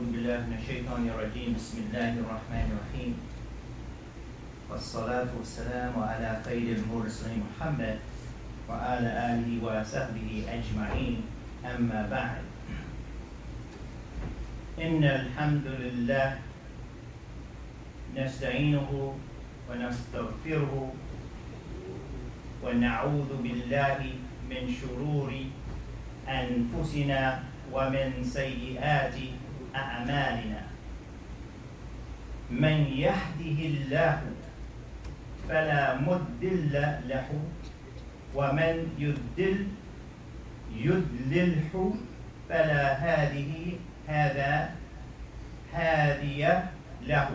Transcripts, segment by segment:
أعوذ بالله من الشيطان الرجيم بسم الله الرحمن الرحيم والصلاة والسلام على خير المرسلين محمد وعلى آله وصحبه أجمعين أما بعد إن الحمد لله نستعينه ونستغفره ونعوذ بالله من شرور أنفسنا ومن سيئات أعمالنا من يهده الله فلا مضل له ومن يضلله فلا هادي له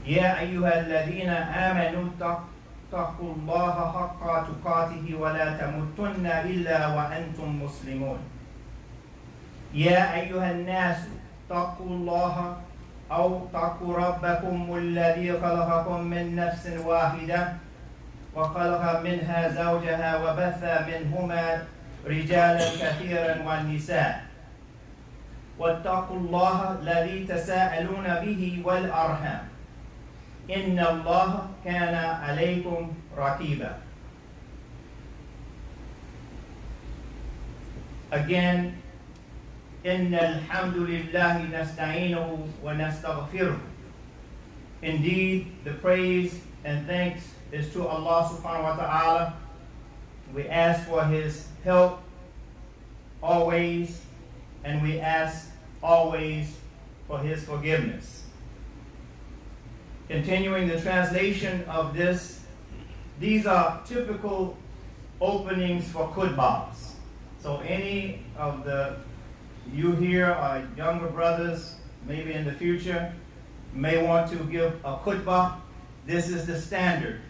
يا أيها الذين آمنوا اتقوا الله حق تقاته ولا تموتن إلا وأنتم مسلمون يا أيها الناس اتقوا الله أو اتقوا ربكم الذي خلقكم من نفس واحدة وخلق منها زوجها وبث منهما رجالا كثيرا والنساء واتقوا الله الذي تساءلون به والأرحام إن الله كان عليكم رقيبا. Again, إن الحمد لله نستعينه ونستغفره. Indeed, the praise and thanks is to Allah subhanahu wa ta'ala. We ask for His help always, and we ask always for His forgiveness. Continuing the translation of this, these are typical openings for khutbahs. So any of you here are younger brothers, maybe in the future, may want to give a khutbah. This is the standard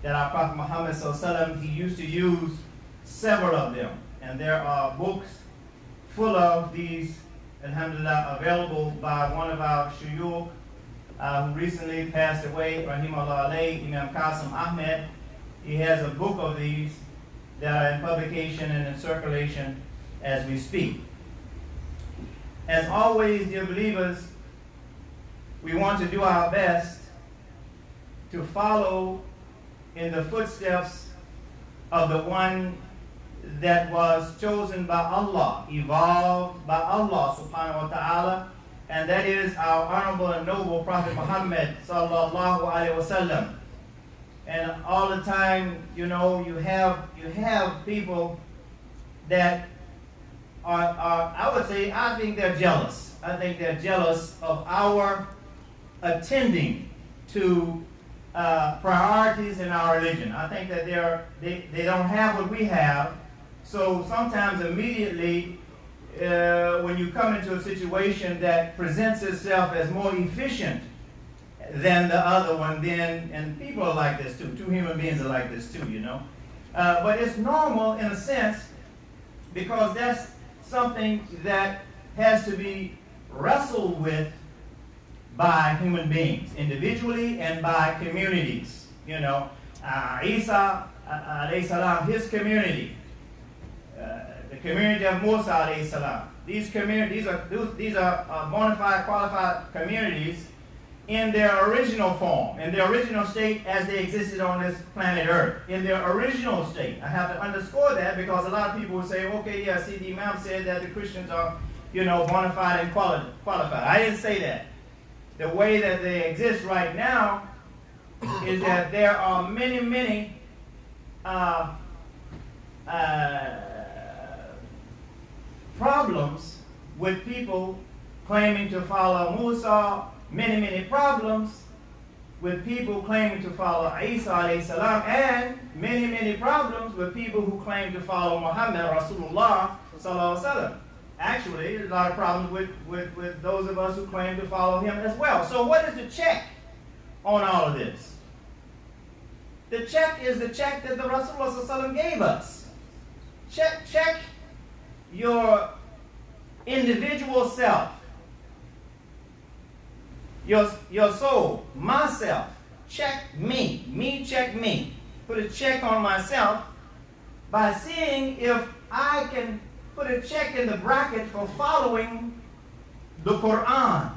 that our Prophet Muhammad ﷺ, he used to use several of them. And there are books full of these, alhamdulillah, available by one of our shuyukh, who recently passed away, rahimahullah alayhi, Imam Qasim Ahmed. He has a book of these that are in publication and in circulation as we speak. As always, dear believers, we want to do our best to follow in the footsteps of the one that was chosen by Allah, evolved by Allah subhanahu wa ta'ala, and that is our honorable and noble Prophet Muhammad sallallahu alaihi wasallam. And all the time, you have people that are I think they're jealous. I think they're jealous of our attending to priorities in our religion. I think that they don't have what we have. So sometimes immediately, when you come into a situation that presents itself as more efficient than the other one, and people are like this too. Two human beings are like this too, But it's normal in a sense, because that's something that has to be wrestled with by human beings, individually and by communities. Isa alayhi salam, his community, the community of Musa alayhi salam. These are bona fide, qualified communities in their original form, in their original state as they existed on this planet Earth. In their original state. I have to underscore that, because a lot of people will say, okay, yeah, see, the Imam said that the Christians are, bona fide and qualified. I didn't say that. The way that they exist right now is that there are many problems with people claiming to follow Musa, many problems with people claiming to follow Isa alayhi salam, and many problems with people who claim to follow Muhammad Rasulullah sallallahu alaihi wasallam. Actually, there's a lot of problems with those of us who claim to follow him as well. So what is the check on all of this? The check is the check that the Rasulullah sallallahu alaihi wasallam gave us. Check your individual self, your soul, myself. Check me check me. Put a check on myself by seeing if I can put a check in the bracket for following the Quran.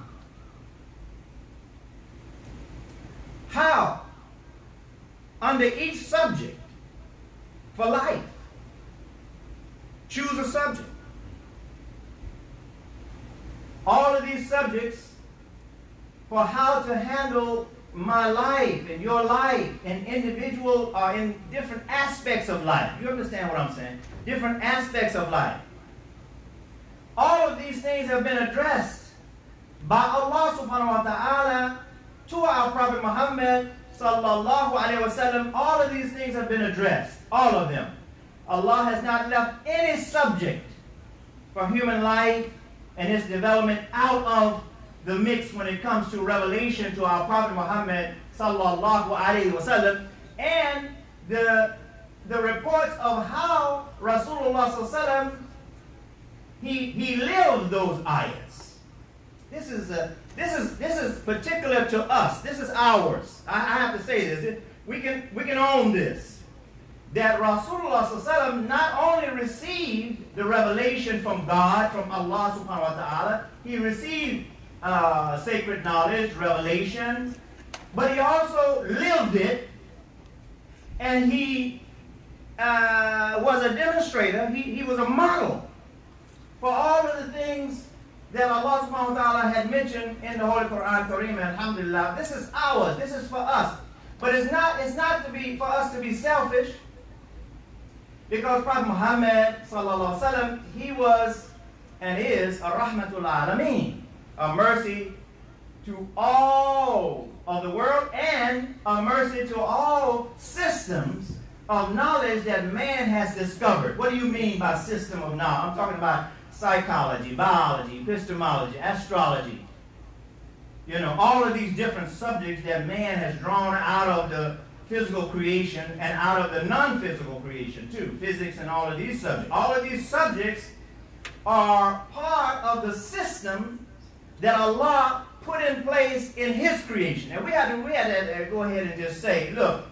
How? Under each subject for life. Choose a subject. All of these subjects for how to handle my life and your life and individual in different aspects of life. You understand what I'm saying? Different aspects of life. All of these things have been addressed by Allah subhanahu wa ta'ala to our Prophet Muhammad sallallahu alayhi wa sallam. All of these things have been addressed. All of them. Allah has not left any subject for human life and its development out of the mix when it comes to revelation to our Prophet Muhammad sallallahu alayhi wa sallam, and the reports of how Rasulullah sallallahu alayhi wa sallam he lived those ayats. This is particular to us. This is ours. I have to say this. We can own this. That Rasulullah sallallahu alayhi wa sallam not only received the revelation from God, from Allah subhanahu wa ta'ala, he received sacred knowledge, revelation, but he also lived it, and he was a demonstrator. He was a model for all of the things that Allah subhanahu wa ta'ala had mentioned in the Holy Quran Kareem. Alhamdulillah, this is ours. This is for us. But it's not to be for us to be selfish, because Prophet Muhammad sallallahu alaihi wasallam, he was and is a rahmatul alameen, a mercy to all of the world and a mercy to all systems of knowledge that man has discovered. What do you mean by system of knowledge? I'm talking about psychology, biology, epistemology, astrology. You know, all of these different subjects that man has drawn out of the physical creation and out of the non-physical creation too. Physics and all of these subjects. All of these subjects are part of the system that Allah put in place in His creation. And we had to go ahead and just say, look,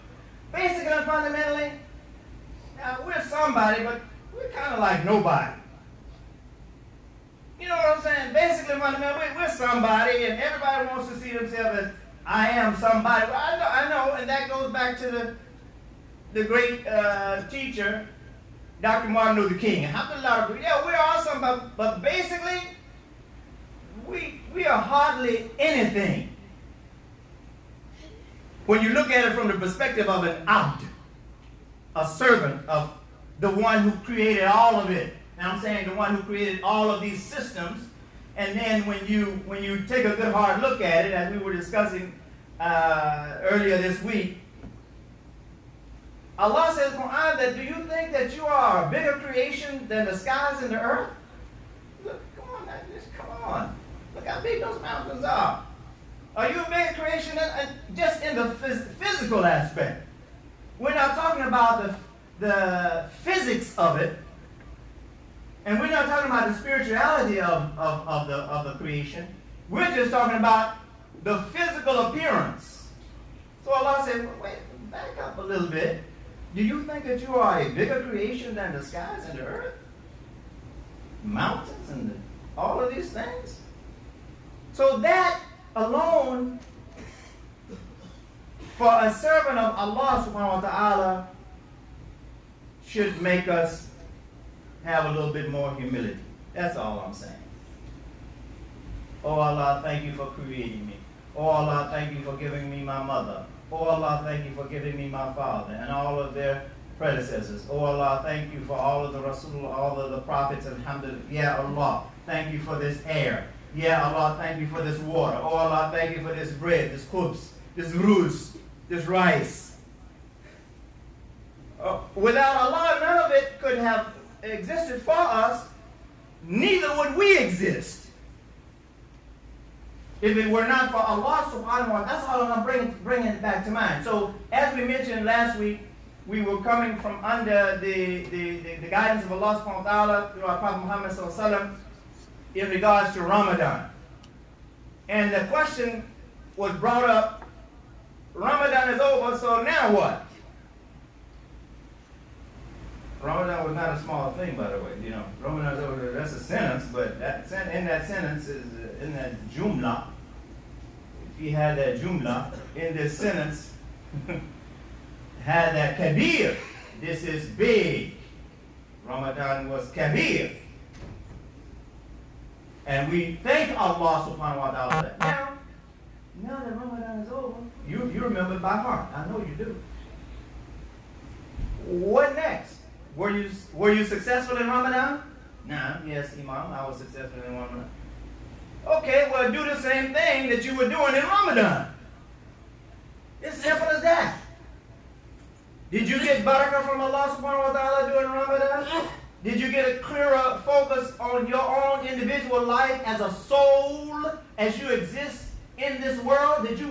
basically and fundamentally, we're somebody, but we're kind of like nobody. You know what I'm saying? Basically, fundamentally, we're somebody, and everybody wants to see themselves as, I am somebody. Well, I know, and that goes back to the great teacher, Dr. Martin Luther King. Alhamdulillah, yeah, we are somebody, but basically, we are hardly anything. When you look at it from the perspective of an abd, a servant of the one who created all of it. Now I'm saying the one who created all of these systems. And then when you take a good hard look at it, as we were discussing earlier this week, Allah says in the Quran that, do you think that you are a bigger creation than the skies and the earth? Look, come on. Look how big those mountains are. Are you a bigger creation just in the physical aspect? We're not talking about the physics of it. And we're not talking about the spirituality of the creation. We're just talking about the physical appearance. So Allah said, wait, back up a little bit. Do you think that you are a bigger creation than the skies and the earth? Mountains and all of these things? So that alone, for a servant of Allah subhanahu wa ta'ala, should make us have a little bit more humility. That's all I'm saying. Oh Allah, thank you for creating me. Oh Allah, thank you for giving me my mother. Oh Allah, thank you for giving me my father and all of their predecessors. Oh Allah, thank you for all of the Rasul, all of the prophets. Alhamdulillah. Ya Allah, thank you for this air. Ya Allah, thank you for this water. Oh Allah, thank you for this bread, this khubz, this ruz, this rice. Without Allah, none of it could have existed for us, neither would we exist if it were not for Allah subhanahu wa ta'ala. That's all I'm bringing it back to mind. So as we mentioned last week, we were coming from under the guidance of Allah subhanahu wa ta'ala through our Prophet Muhammad sallallahu alaihi wasallam in regards to Ramadan. And the question was brought up, Ramadan is over, so now what? Ramadan was not a small thing, by the way. You know, Ramadan, that's a sentence, but in that sentence is in that Jumlah. If he had that Jumlah in this sentence, had that Kabir. This is big. Ramadan was Kabir. And we thank Allah subhanahu wa ta'ala for that. Now that Ramadan is over, you remember it by heart. I know you do. What next? Were you successful in Ramadan? Nah, yes, Imam, I was successful in Ramadan. Okay, well, do the same thing that you were doing in Ramadan. It's simple as that. Did you get barakah from Allah subhanahu wa ta'ala during Ramadan? Did you get a clearer focus on your own individual life as a soul as you exist in this world? Did you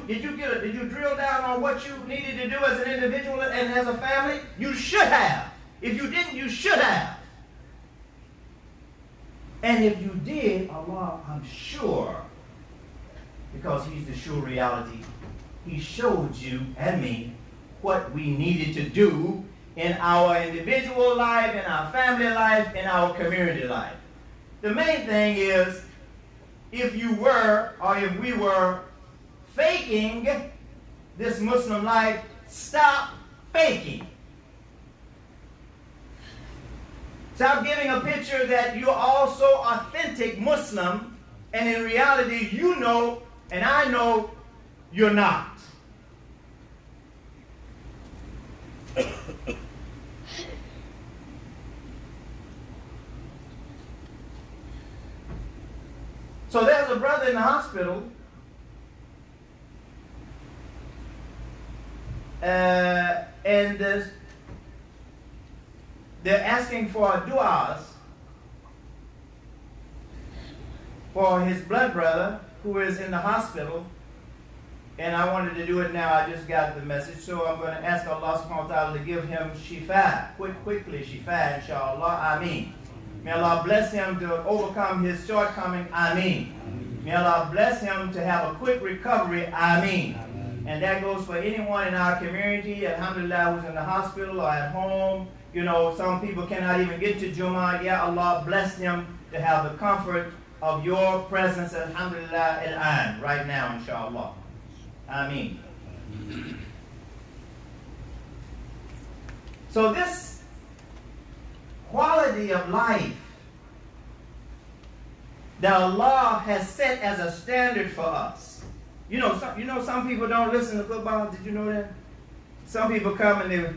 drill down on what you needed to do as an individual and as a family? You should have. If you didn't, you should have. And if you did, Allah, I'm sure, because He's the sure reality, He showed you and me what we needed to do in our individual life, in our family life, in our community life. The main thing is, if you were, or if we were faking this Muslim life, stop faking. Stop giving a picture that you're also authentic Muslim, and in reality, you know, and I know, you're not. So there's a brother in the hospital, and they're asking for du'as for his blood brother who is in the hospital. And I wanted to do it now. I just got the message. So I'm going to ask Allah subhanahu wa ta'ala to give him shifa. Quickly shifa, inshallah. Ameen. May Allah bless him to overcome his shortcoming. Ameen. May Allah bless him to have a quick recovery. Ameen. And that goes for anyone in our community, alhamdulillah, who's in the hospital or at home. You know, some people cannot even get to Jumah. Yeah, Allah bless them to have the comfort of your presence, alhamdulillah, al-an, right now, inshallah. Ameen. So this quality of life that Allah has set as a standard for us. You know, some people don't listen to football. Did you know that? Some people come and they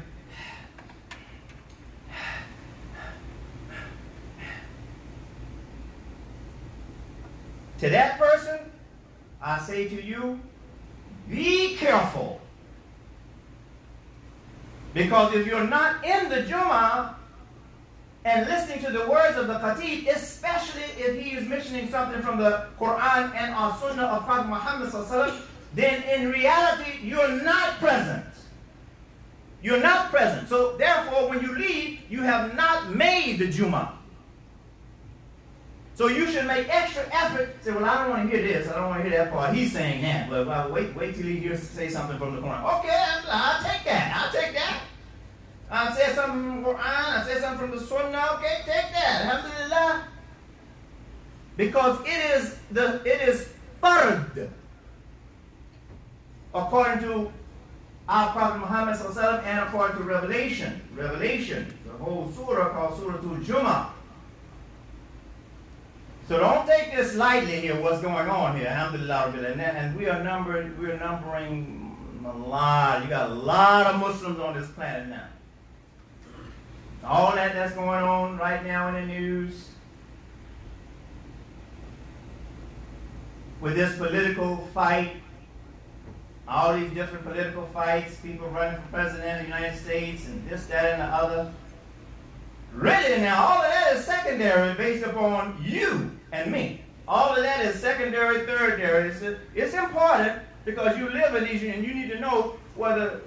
to that person, I say to you, be careful. Because if you're not in the Jum'ah and listening to the words of the Khatib, especially if he is mentioning something from the Quran and our Sunnah of Prophet Muhammad sallallahu alaihi wasallam, then in reality, you're not present. You're not present. So therefore, when you leave, you have not made the Jum'ah. So you should make extra effort. Say, well, I don't want to hear this. I don't want to hear that part. He's saying that. But well, wait till he hears say something from the Quran. Okay, I'll take that. I'll take that. I said something from the Quran. I said something from the Sunnah. Okay, take that. Alhamdulillah. Because it is fard. According to our Prophet Muhammad sallallahu alaihi wasallam and according to Revelation, the whole surah called Surah Jumah. So don't take this lightly here, what's going on here, alhamdulillah. And we're numbering a lot. You got a lot of Muslims on this planet now. All that's going on right now in the news with this political fight, all these different political fights, people running for president of the United States and this, that, and the other. Really now, all of that is secondary based upon you and me. All of that is secondary, thirdary. It's important because you live in these and you need to know whether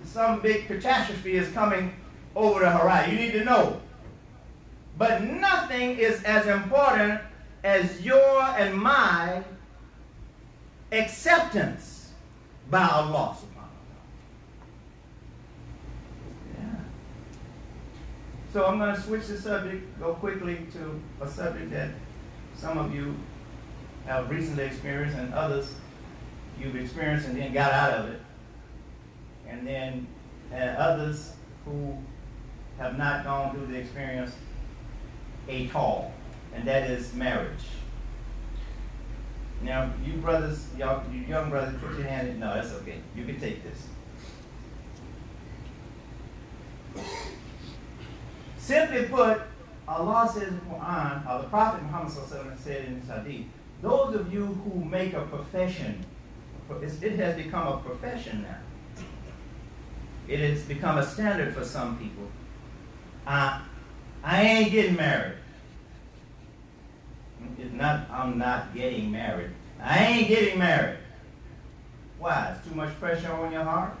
some big catastrophe is coming over the horizon. You need to know. But nothing is as important as your and my acceptance by Allah subhanahu wa ta'ala. Yeah. So I'm going to switch the subject, go quickly to a subject that some of you have recently experienced and others you've experienced and then got out of it. And then others who have not gone through the experience at all, and that is marriage. Now, you brothers, y'all, you young brothers, put your hand in. No, that's okay. You can take this. Simply put, Allah says in the Quran, or the Prophet Muhammad said in his hadith, those of you who make a profession, it has become a profession now. It has become a standard for some people. I ain't getting married. It's not, I'm not getting married. I ain't getting married. Why? It's too much pressure on your heart?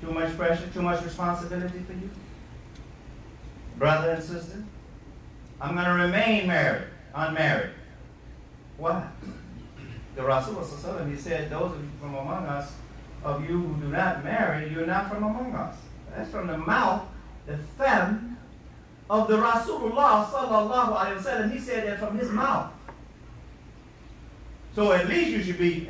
Too much pressure? Too much responsibility for you? Brother and sister, I'm going to remain unmarried. Why? The Rasul, he said, those of you from among us, of you who do not marry, you're not from among us. That's from the mouth, the fem of the Rasulullah sallallahu alaihi wasallam. He said that from his mouth. So at least you should be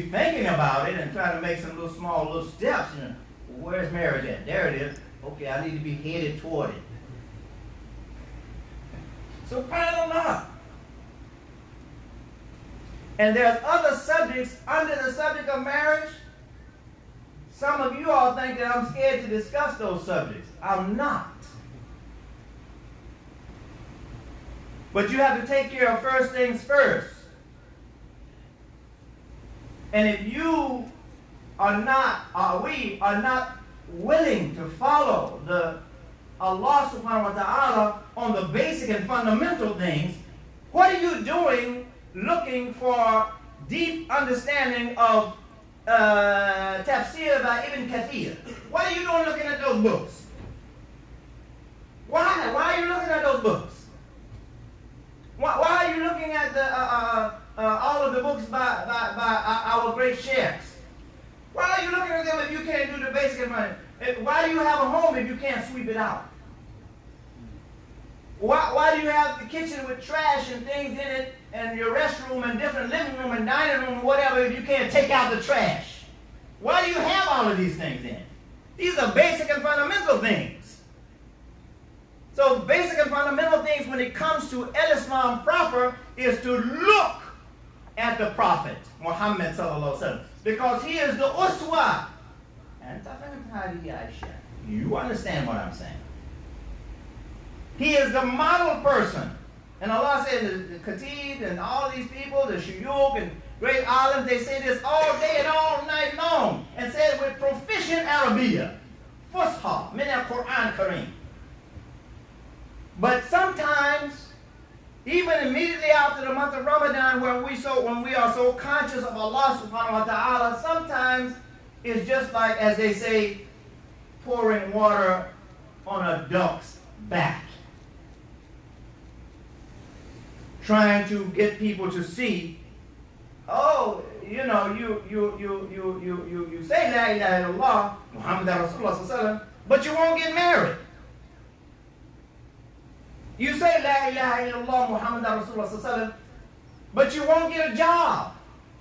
thinking about it and trying to make some little steps. You know, where's marriage at? There it is. Okay, I need to be headed toward it. SubhanAllah. And there's other subjects under the subject of marriage. Some of you all think that I'm scared to discuss those subjects. I'm not. But you have to take care of first things first. And if you are not, we are not willing to follow the Allah subhanahu wa ta'ala on the basic and fundamental things, what are you doing looking for deep understanding of tafsir by Ibn Kathir? What are you doing looking at those books? Why? Why are you looking at those books? Why are you looking at all of the books by our great sheikhs? Why are you looking at them if you can't do the basic money? Why do you have a home if you can't sweep it out? Why do you have the kitchen with trash and things in it, and your restroom and different living room and dining room and whatever if you can't take out the trash? Why do you have all of these things in? These are basic and fundamental things. So basic and fundamental things when it comes to Islam proper is to look at the Prophet Muhammad sallallahu alaihi wasallam, because he is the uswa. You understand what I'm saying? He is the model person. And Allah said the Khatib and all these people, the Shuyukh and great Alim, they say this all day and all night long, and said with proficient Arabiya, Fusha, min al-Quran Kareem. But sometimes, even immediately after the month of Ramadan, when we are so conscious of Allah subhanahu wa ta'ala, sometimes it's just like, as they say, pouring water on a duck's back. Trying to get people to see, oh, you know, you say La ilaha illallah, Muhammad Rasulullah, but you won't get married. You say La ilaha illallah, Muhammad Rasulullah, but you won't get a job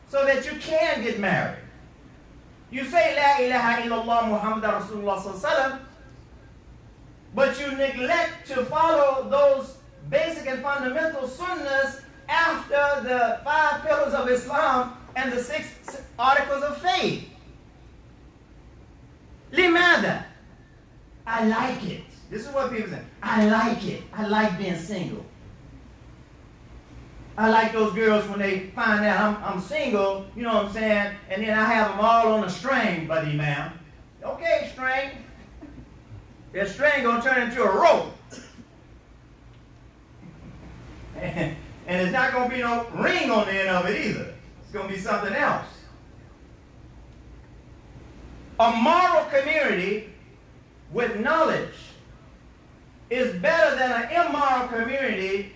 so that you can get married. You say La ilaha illallah, Muhammad Rasulullah, but you neglect to follow those basic and fundamental sunnahs after the 5 pillars of Islam and the 6 articles of faith. Limada? I like it. This is what people say. I like it. I like being single. I like those girls when they find out I'm single, you know what I'm saying, and then I have them all on a string, buddy, ma'am. Okay, string. That string gonna turn into a rope. And it's not going to be no ring on the end of it either. It's going to be something else. A moral community with knowledge is better than an immoral community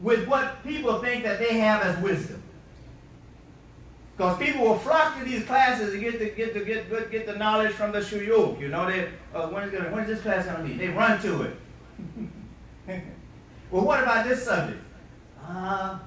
with what people think that they have as wisdom. Because people will flock to these classes to get the knowledge from the shuyukh. You know, when is this class going to be? They run to it. Well, what about this subject? I'm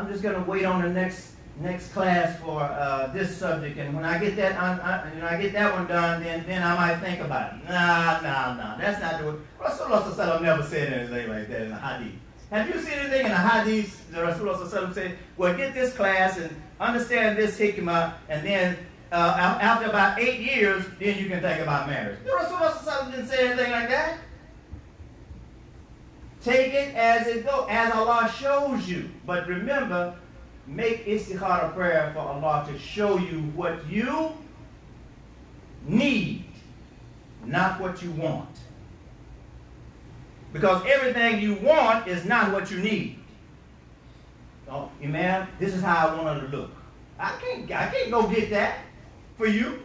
just going to wait on the next class for this subject, and when I get that one done, then I might think about it. No, that's not the way. Rasulullah never said anything like that in the hadith. Have you seen anything in the hadith that Rasulullah said, well, get this class and understand this hikmah, and then after about 8 years, then you can think about marriage? The Rasulullah didn't say anything like that. Take it as it goes, as Allah shows you. But remember, make istikhara prayer for Allah to show you what you need, not what you want. Because everything you want is not what you need. Oh, Imam, this is how I want her to look. I can't go get that for you.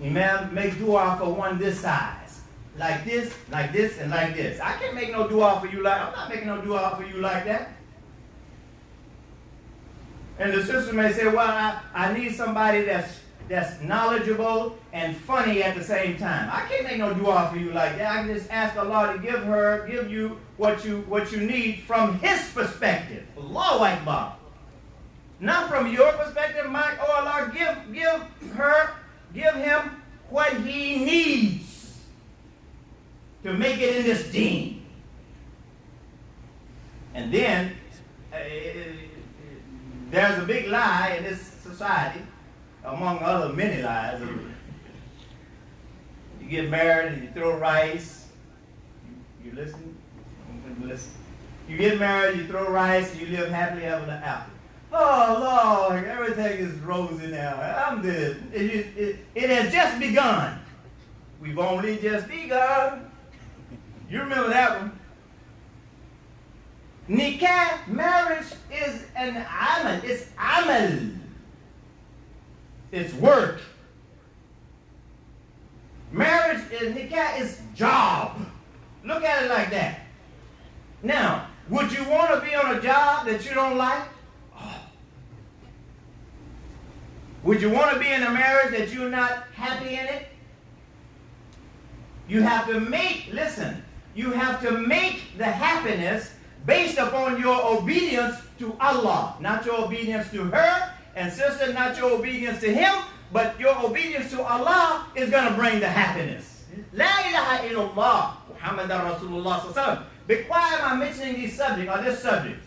Imam, make dua for one this size. Like this, and like this. I can't make no dua for you like, I'm not making no dua for you like that. And the sister may say, well, I need somebody that's knowledgeable and funny at the same time. I can't make no dua for you like that. I can just ask Allah to give you what you need from His perspective. Allahu Akbar. Not from your perspective. Oh Allah, give him what he needs to make it in this deen. And then there's a big lie in this society, among other many lies. You get married and you throw rice. You listen? Listen. You get married, you throw rice, and you live happily ever after. Oh Lord, everything is rosy now. I'm dead. It has just begun. We've only just begun. You remember that one? Nikah, marriage, is an amal. It's amal. It's work. Marriage is nikah is job. Look at it like that. Now, would you want to be on a job that you don't like? Oh. Would you want to be in a marriage that you're not happy in it? You have to make the happiness based upon your obedience to Allah, not your obedience to her, and sister, not your obedience to him, but your obedience to Allah is going to bring the happiness. La ilaha illallah, Muhammadan Rasulullah sallallahu alaihi wasallam. But why am I mentioning this subject?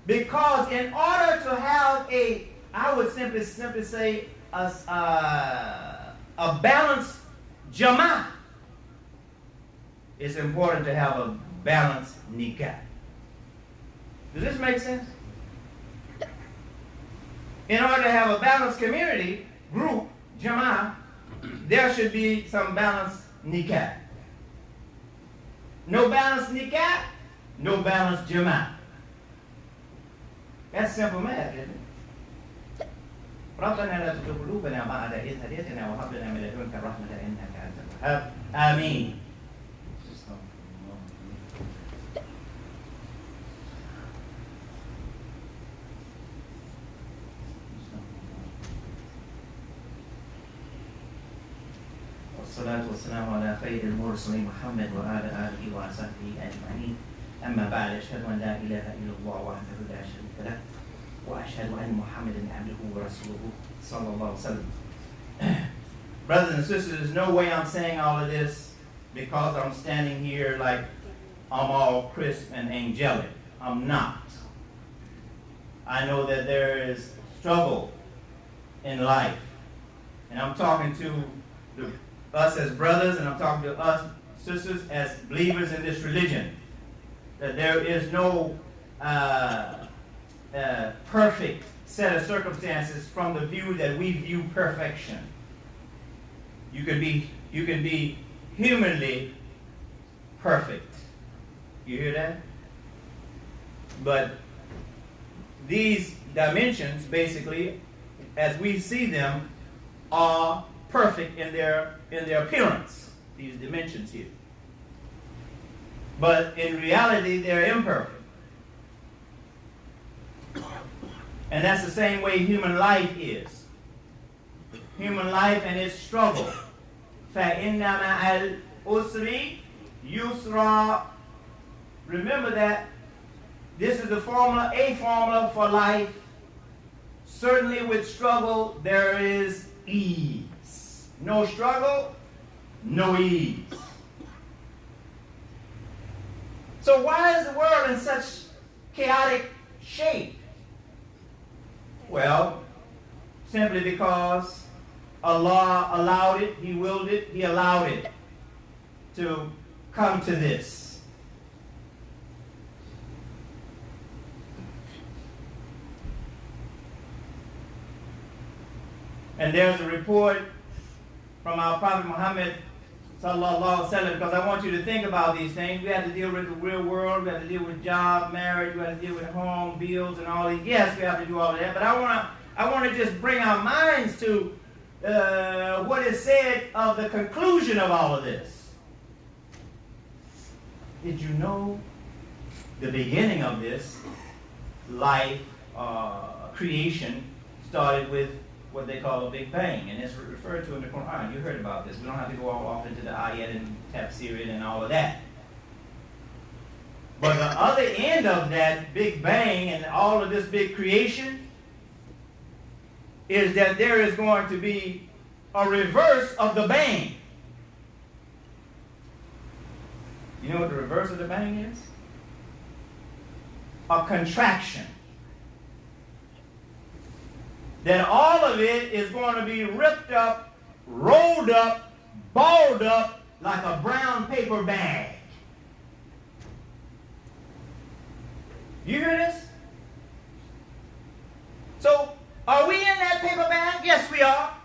Because in order to have I would simply say a balanced Jumah, it's important to have a balanced nikah. Does this make sense? In order to have a balanced community, group, Jumah, there should be some balanced nikah. No balanced nikah, no balanced Jumah. That's simple math, isn't it? ربنا لا تزغ قلوبنا بعد إذ هديتنا وهب لنا من لدنك رحمة إنك أنت الوهاب. آمين. والصلاة والسلام على خير المرسلين محمد وعلى آله وصحبه أجمعين. أما بعد أشهد أن لا إله إلا الله وحده لا شريك له وأشهد أن محمدا عبده ورسوله صلى الله عليه وسلم. Brothers and sisters, there's no way I'm saying all of this because I'm standing here like I'm all crisp and angelic. I'm not. I know that there is struggle in life. And I'm talking to us as brothers, and I'm talking to us sisters as believers in this religion. That there is no perfect set of circumstances from the view that we view perfection. You can be humanly perfect. You hear that? But these dimensions, basically, as we see them, are perfect in their appearance. These dimensions here. But in reality, they're imperfect. And that's the same way human life is. Human life and its struggle. فَإِنَّ مَعَ الْأُسْرِ يُسْرًا. Remember that this is a formula for life. Certainly with struggle, there is ease. No struggle, no ease. So why is the world in such chaotic shape? Well, simply because Allah allowed it, He willed it, He allowed it to come to this. And there's a report from our Prophet Muhammad sallallahu alaihi wasallam, because I want you to think about these things. We have to deal with the real world. We have to deal with job, marriage. We have to deal with home, bills, and all these. Yes, we have to do all of that. But I want to just bring our minds to what is said of the conclusion of all of this. Did you know the beginning of this life creation started with what they call a Big Bang, and it's referred to in the Quran. You heard about this. We don't have to go all off into the ayat and tafsir and all of that. But the other end of that Big Bang and all of this big creation is that there is going to be a reverse of the bang. You know what the reverse of the bang is? A contraction. That all of it is going to be ripped up, rolled up, balled up like a brown paper bag. You hear this? So, are we in that paper bag? Yes, we are.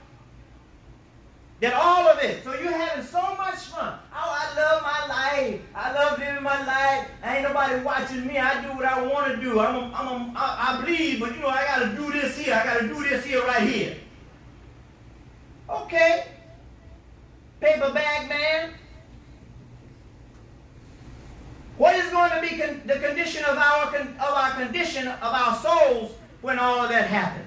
That all of it. So you're having so much fun. Oh, I love my life. I love living my life. Ain't nobody watching me. I do what I want to do. I bleed, but you know, I got to do this here. I got to do this here right here. Okay. Paper bag man. What is going to be the condition of our condition of our souls when all of that happens?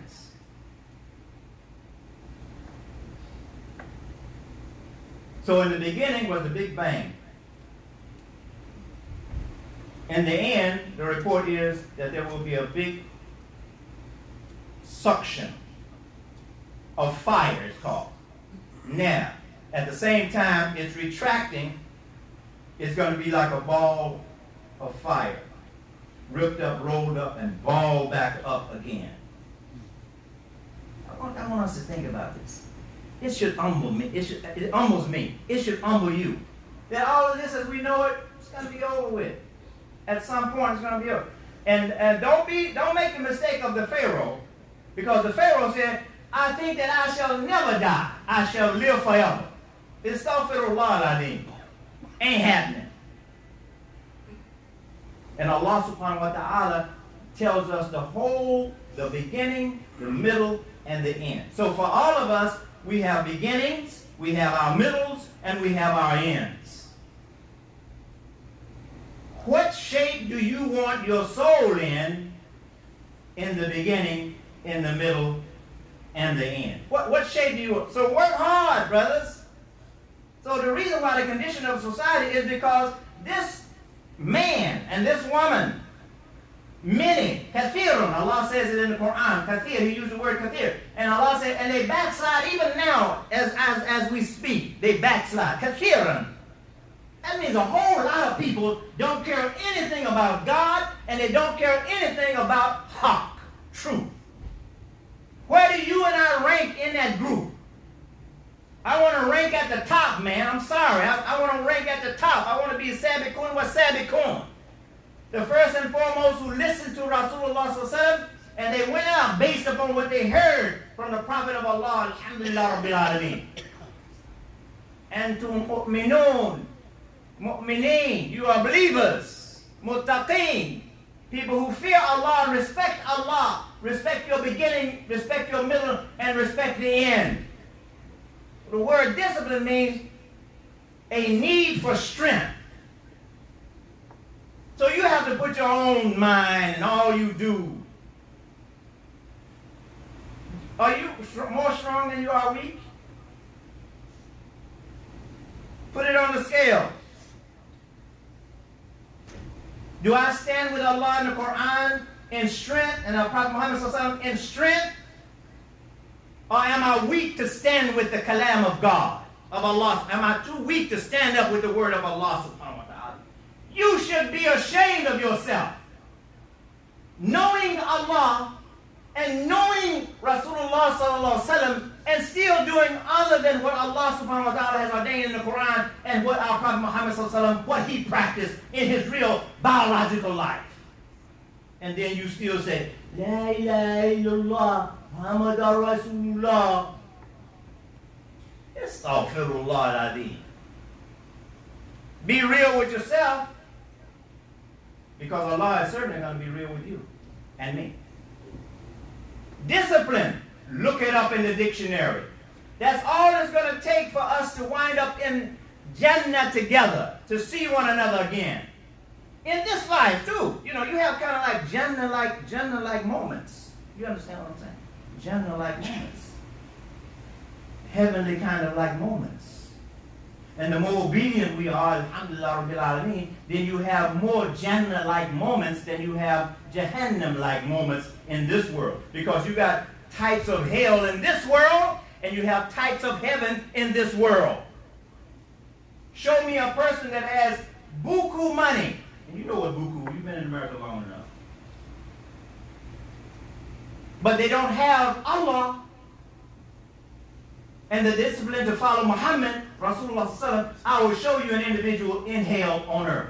So in the beginning was the Big Bang. In the end, the report is that there will be a big suction of fire, it's called. Now, at the same time, it's retracting. It's going to be like a ball of fire. Ripped up, rolled up, and balled back up again. I want us to think about this. It should humble me. It humbles me. It should humble you. That all of this, as we know it, it's going to be over with. At some point, it's going to be over. And don't make the mistake of the Pharaoh, because the Pharaoh said, "I think that I shall never die. I shall live forever." It's astaghfirullah al-azim. Ain't happening. And Allah subhanahu wa ta'ala tells us the beginning, the middle, and the end. So for all of us, we have beginnings, we have our middles, and we have our ends. What shape do you want your soul in the beginning, in the middle, and the end? What shape do you want? So work hard, brothers. So the reason why the condition of society is because this man and this woman, many, kathirun, Allah says it in the Quran, kathir, He used the word kathir. And Allah said, and they backslide even now as we speak. They backslide, kathirun. That means a whole lot of people don't care anything about God, and they don't care anything about haqq, truth. Where do you and I rank in that group? I want to rank at the top, man. I'm sorry. I want to rank at the top. I want to be sabiqun wa sabiqun. The first and foremost who listened to Rasulullah sallallahu alaihi wasallam, and they went out based upon what they heard from the Prophet of Allah, alhamdulillah rabbil alameen. Antum mu'minun, mu'mineen, you are believers, muttaqeen, people who fear Allah, respect your beginning, respect your middle, and respect the end. The word discipline means a need for strength. So you have to put your own mind and all you do Are you more strong than you are weak? Put it on the scale. Do I stand with Allah in the Quran in strength, and our Prophet Muhammad in strength? Or am I weak to stand with the kalam of God, of Allah? Am I too weak to stand up with the word of Allah subhanahu wa ta'ala? You should be ashamed of yourself. Knowing Allah and knowing Rasulullah sallallahu alaihi wasallam and still doing other than what Allah subhanahu wa ta'ala has ordained in the Quran and what our Prophet Muhammad sallallahu alaihi wasallam, what he practiced in his real biological life. And then you still say, La ilaha illallah, Muhammadur Rasulullah. Astaghfirullah al-Azim. Be real with yourself, because Allah is certainly going to be real with you and me. Discipline. Look it up in the dictionary. That's all it's going to take for us to wind up in Jannah together, to see one another again. In this life too. You know, you have kind of like Jannah-like moments. You understand what I'm saying? Jannah-like moments. Heavenly kind of like moments. And the more obedient we are, alhamdulillah rabbil alameen, then you have more Jannah-like moments than you have Jahannam-like moments in this world. Because you got types of hell in this world, and you have types of heaven in this world. Show me a person that has buku money. And you know what buku, you've been in America long enough. But they don't have Allah and the discipline to follow Muhammad, Rasulullah sallallahu alaihi wasallam. I will show you an individual in hell on earth.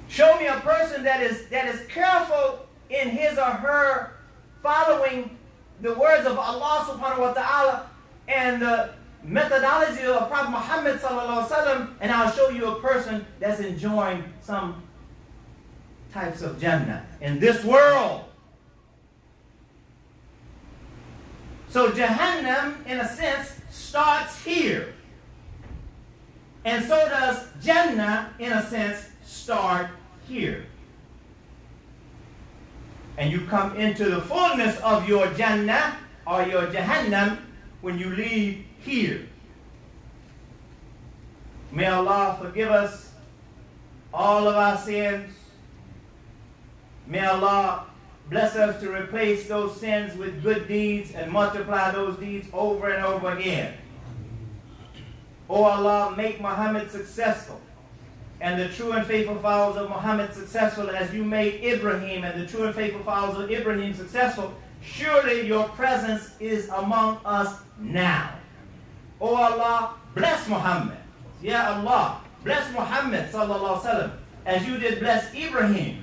Show me a person that is careful in his or her following the words of Allah subhanahu wa ta'ala and the methodology of Prophet Muhammad sallallahu alaihi wasallam, and I'll show you a person that's enjoying some types of Jannah in this world. So Jahannam, in a sense, starts here. And so does Jannah, in a sense, start here. And you come into the fullness of your Jannah or your Jahannam when you leave here. May Allah forgive us all of our sins. May Allah bless us to replace those sins with good deeds and multiply those deeds over and over again. Oh Allah, make Muhammad successful and the true and faithful followers of Muhammad successful as you made Ibrahim and the true and faithful followers of Ibrahim successful. Surely your presence is among us now. Oh Allah, bless Muhammad. Ya Allah, bless Muhammad sallallahu alaihi wasallam as you did bless Ibrahim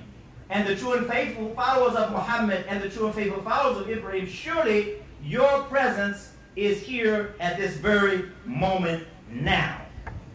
and the true and faithful followers of Muhammad and the true and faithful followers of Ibrahim. Surely your presence is here at this very moment now.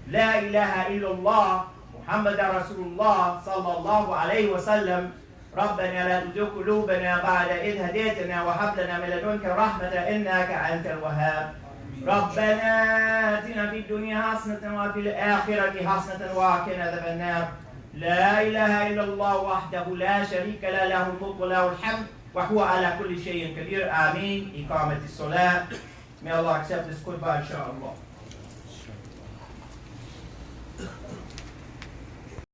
La ilaha illallah Muhammad Rasulullah sallallahu alayhi wa sallam. ربنا لا تزغ قلوبنا بعد إذ هديتنا وهب لنا من لدنك رحمة إنك أنت الوهاب. ربنا آتنا في الدنيا حسنة وفي الآخرة حسنة وقنا عذاب النار. لا إله إلا الله وحده لا شريك له له الملك وله الحمد وهو على كل شيء قدير. آمين. إقامة الصلاة. May Allah accept this khutbah, inshallah.